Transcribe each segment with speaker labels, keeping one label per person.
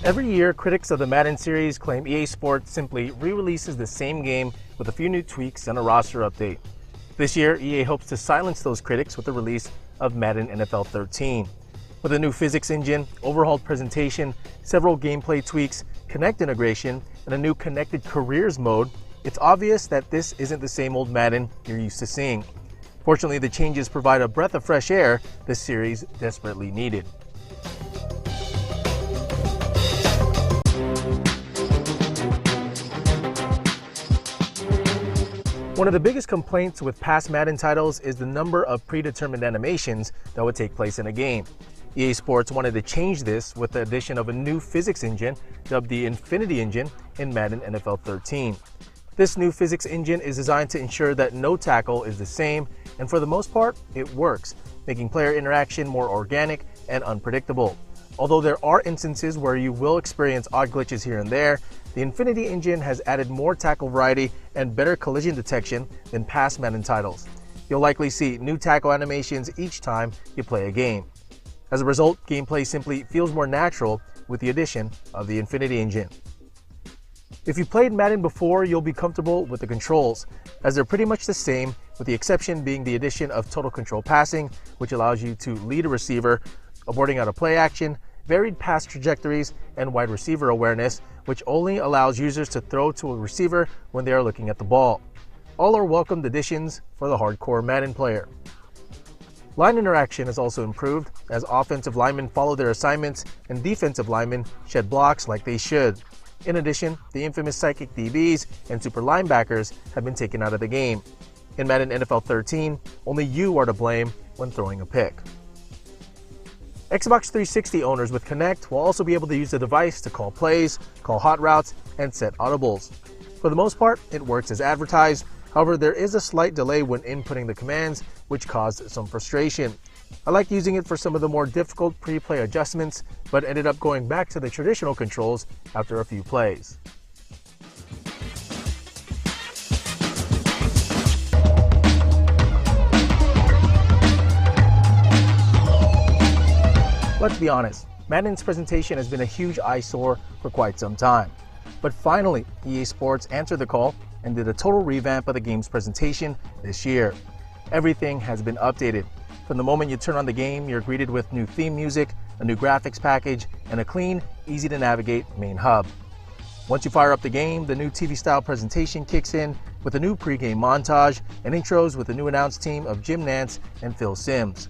Speaker 1: Every year, critics of the Madden series claim EA Sports simply re-releases the same game with a few new tweaks and a roster update. This year, EA hopes to silence those critics with the release of Madden NFL 13. With a new physics engine, overhauled presentation, several gameplay tweaks, Connect integration, and a new Connected Careers mode, it's obvious that this isn't the same old Madden you're used to seeing. Fortunately, the changes provide a breath of fresh air the series desperately needed. One of the biggest complaints with past Madden titles is the number of predetermined animations that would take place in a game. EA Sports wanted to change this with the addition of a new physics engine dubbed the Infinity Engine in Madden NFL 13. This new physics engine is designed to ensure that no tackle is the same, and for the most part, it works, making player interaction more organic and unpredictable. Although there are instances where you will experience odd glitches here and there, the Infinity Engine has added more tackle variety and better collision detection than past Madden titles. You'll likely see new tackle animations each time you play a game. As a result, gameplay simply feels more natural with the addition of the Infinity Engine. If you played Madden before, you'll be comfortable with the controls, as they're pretty much the same, with the exception being the addition of total control passing, which allows you to lead a receiver, aborting out a play action, varied pass trajectories, and wide receiver awareness, which only allows users to throw to a receiver when they are looking at the ball. All are welcomed additions for the hardcore Madden player. Line interaction has also improved, as offensive linemen follow their assignments and defensive linemen shed blocks like they should. In addition, the infamous psychic DBs and super linebackers have been taken out of the game. In Madden NFL 13, only you are to blame when throwing a pick. Xbox 360 owners with Connect will also be able to use the device to call plays, call hot routes, and set audibles. For the most part, it works as advertised. However, there is a slight delay when inputting the commands, which caused some frustration. I liked using it for some of the more difficult pre-play adjustments, but ended up going back to the traditional controls after a few plays. Let's be honest, Madden's presentation has been a huge eyesore for quite some time. But finally, EA Sports answered the call and did a total revamp of the game's presentation this year. Everything has been updated. From the moment you turn on the game, you're greeted with new theme music, a new graphics package, and a clean, easy-to-navigate main hub. Once you fire up the game, the new TV-style presentation kicks in with a new pre-game montage and intros with the new announced team of Jim Nantz and Phil Simms.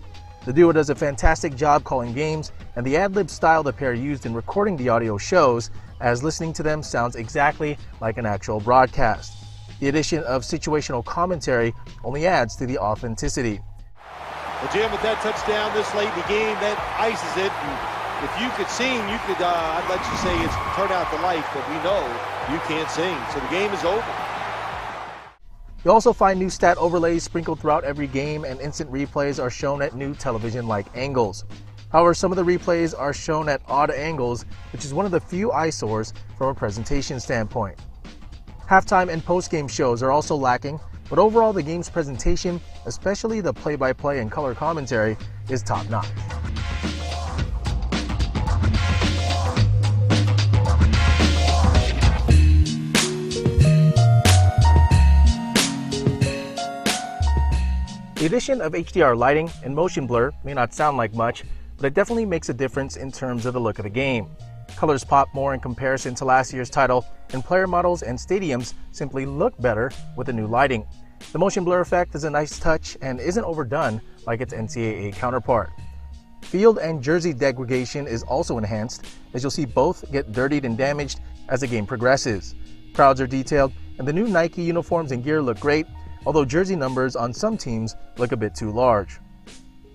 Speaker 1: The duo does a fantastic job calling games, and the ad-lib style the pair used in recording the audio shows, as listening to them sounds exactly like an actual broadcast. The addition of situational commentary only adds to the authenticity.
Speaker 2: Well, Jim, with that touchdown this late in the game, that ices it. And if you could sing, you could, I'd let you say it's turn out the light, but we know you can't sing, so the game is over.
Speaker 1: You'll also find new stat overlays sprinkled throughout every game, and instant replays are shown at new television-like angles. However, some of the replays are shown at odd angles, which is one of the few eyesores from a presentation standpoint. Halftime and post-game shows are also lacking, but overall the game's presentation, especially the play-by-play and color commentary, is top-notch. The addition of HDR lighting and motion blur may not sound like much, but it definitely makes a difference in terms of the look of the game. Colors pop more in comparison to last year's title, and player models and stadiums simply look better with the new lighting. The motion blur effect is a nice touch and isn't overdone like its NCAA counterpart. Field and jersey degradation is also enhanced, as you'll see both get dirtied and damaged as the game progresses. Crowds are detailed, and the new Nike uniforms and gear look great, although jersey numbers on some teams look a bit too large.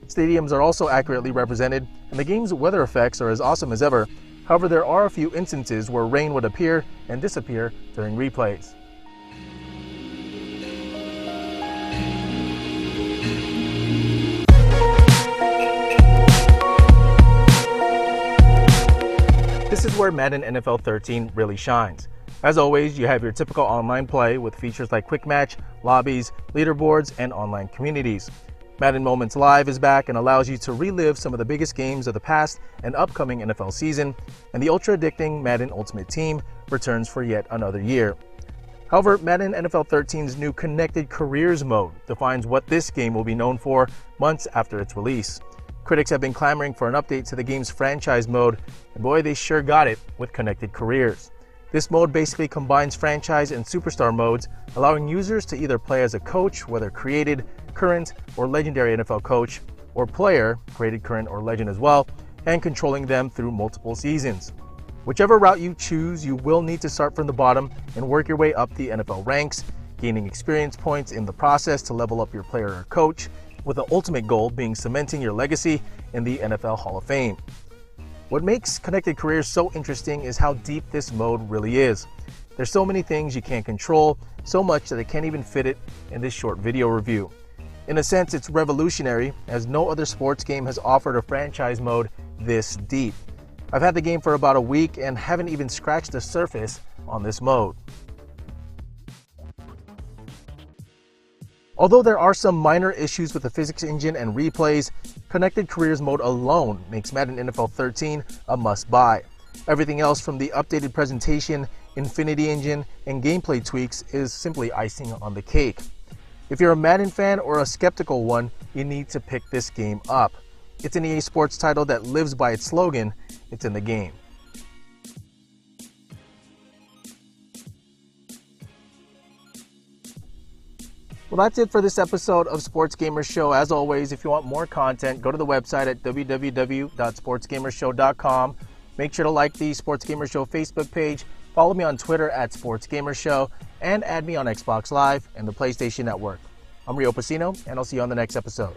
Speaker 1: Stadiums are also accurately represented, and the game's weather effects are as awesome as ever. However, there are a few instances where rain would appear and disappear during replays. This is where Madden NFL 13 really shines. As always, you have your typical online play with features like quick match, lobbies, leaderboards, and online communities. Madden Moments Live is back and allows you to relive some of the biggest games of the past and upcoming NFL season, and the ultra-addicting Madden Ultimate Team returns for yet another year. However, Madden NFL 13's new Connected Careers mode defines what this game will be known for months after its release. Critics have been clamoring for an update to the game's franchise mode, and boy, they sure got it with Connected Careers. This mode basically combines franchise and superstar modes, allowing users to either play as a coach, whether created, current, or legendary NFL coach, or player, created, current, or legend as well, and controlling them through multiple seasons. Whichever route you choose, you will need to start from the bottom and work your way up the NFL ranks, gaining experience points in the process to level up your player or coach, with the ultimate goal being cementing your legacy in the NFL Hall of Fame. What makes Connected Careers so interesting is how deep this mode really is. There's so many things you can't control, so much that I can't even fit it in this short video review. In a sense, it's revolutionary, as no other sports game has offered a franchise mode this deep. I've had the game for about a week and haven't even scratched the surface on this mode. Although there are some minor issues with the physics engine and replays, Connected Careers mode alone makes Madden NFL 13 a must-buy. Everything else from the updated presentation, Infinity Engine, and gameplay tweaks is simply icing on the cake. If you're a Madden fan or a skeptical one, you need to pick this game up. It's an EA Sports title that lives by its slogan, "It's in the game." Well, that's it for this episode of Sports Gamer Show. As always, if you want more content, go to the website at www.sportsgamershow.com. Make sure to like the Sports Gamer Show Facebook page, follow me on Twitter at SportsGamerShow, and add me on Xbox Live and the PlayStation Network. I'm Rio Pacino, and I'll see you on the next episode.